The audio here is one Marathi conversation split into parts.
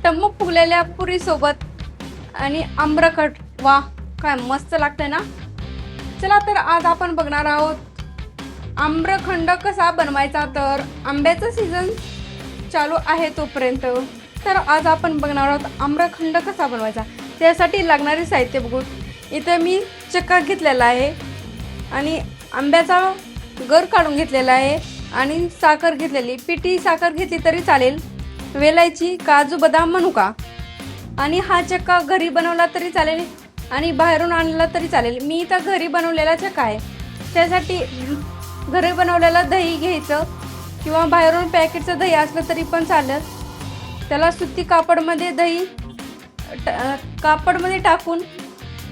टम्म फुगलेल्या पुरी सोबत आणि आम्रखंड, वा काय मस्त लागतंय ना। चला तर आज आपण बघणार आहोत आम्रखंड कसा बनवायचा। तर आंब्याचा सीझन चालू आहे तोपर्यंत तर आज आपण बघणार आहोत आम्रखंड कसा बनवायचा। त्यासाठी लागणारे साहित्य बघू। इथे मी चक्का घेतलेला आहे आणि आंब्याचा गर काढून घेतलेला आहे आणि साखर घेतलेली, पिठी साखर घेतली तरी चालेल, वेलायची, काजू, बदाम, मनुका। आणि हा चक्का घरी बनवला तरी चालेल आणि बाहेरून आणला तरी चालेल। मी इथं घरी बनवलेला चक्का आहे, त्यासाठी घरी बनवलेला दही घ्यायचं किंवा बाहेरून पॅकेटचं दही असलं तरी पण चालेल। त्याला सुती कापडमध्ये कापडमध्ये टाकून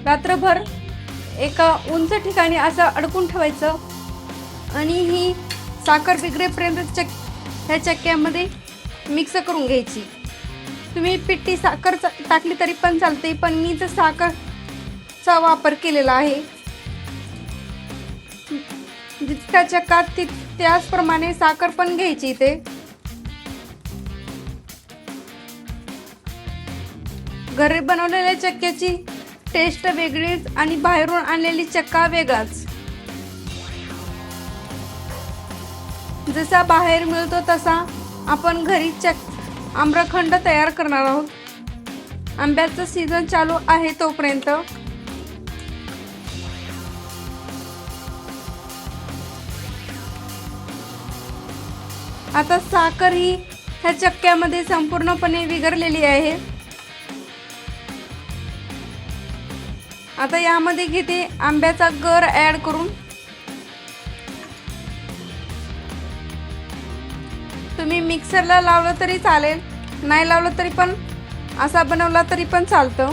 रात्रभर एका उंच ठिकाणी असं अडकून ठेवायचं आणि ही साखर बिगडेपर्यंत ह्या चक्क्यामध्ये मिक्स करून घ्यायची। तुम्ही पिठी साखर टाकली तरी पण चालते, पण मी तर साखरचा वापर केलेला आहे। जितका चक्का त्याचप्रमाणे साखर पण घ्यायची। इथे घरी बनवलेल्या चक्क्याची टेस्ट वेगळीच आणि बाहेरून आणलेली चक्का वेगळाच। जसा बाहेर मिळतो तसा आपण घरी आम्रखंड तयार करणार आहोत। आंब्याचा सीझन चालू आहे तोपर्यंत आता साखर ही ह्या चक्क्यामध्ये संपूर्णपणे विरघळलेली आहे। आता यामध्ये घेते आंब्याचा गर ऍड करून। तुम्ही मिक्सरला लावलं तरी चालेल, नाही लावलं तरी पण असा बनवला तरी पण चालतं।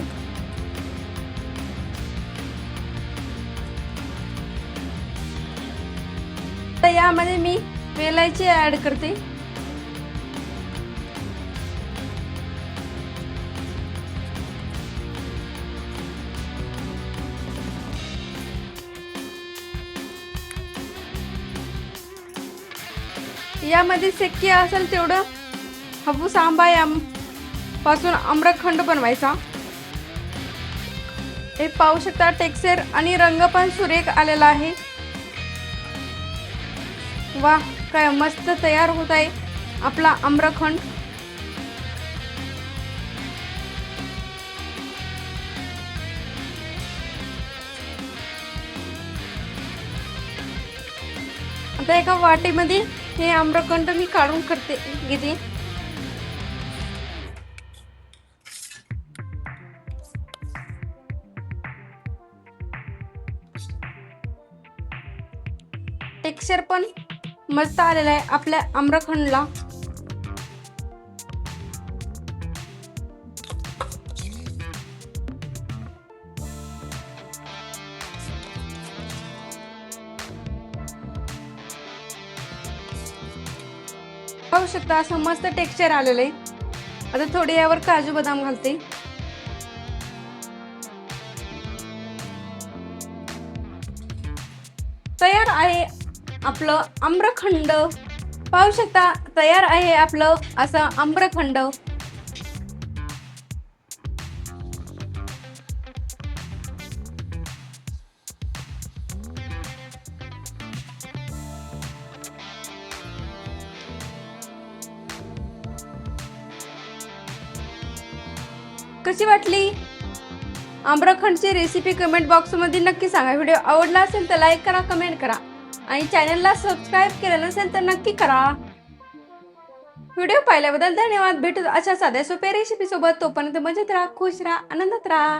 तर यामध्ये मी वेलायची ऍड करते। यामध्ये शक्य असेल तेवढं हापूस आंबा पासून आम्रखंड बनवायचा। हे पाहू शकता, टेक्स्चर आणि रंग पण सुरेख आलेला आहे। वाह, काय मस्त तयार होत आहे आपला आम्रखंड। आता एका वाटीमध्ये हे आम्रखंड मी काढून घेते। टेक्स्चर पण मस्त आलेला आहे आपल्या आम्रखंडला। पाहू शकता असं मस्त टेक्स्चर आलेलं आहे। आता थोडे यावर काजू बदाम घालते। तयार आहे आपलं आम्रखंड। पाहू शकता तयार आहे आपलं असं आम्रखंड। कशी वाटली आम्रखंडची रेसिपी कमेंट बॉक्समध्ये नक्की सांगा। व्हिडिओ आवडला असेल तर लाईक करा, कमेंट करा आणि चॅनलला सबस्क्राईब केलं नसेल तर नक्की करा। व्हिडिओ पाहिल्याबद्दल धन्यवाद। भेटू अशा साध्या सोप्या रेसिपी सोबत। तोपर्यंत मजेत राहा, खुश राहा, आनंदात राहा।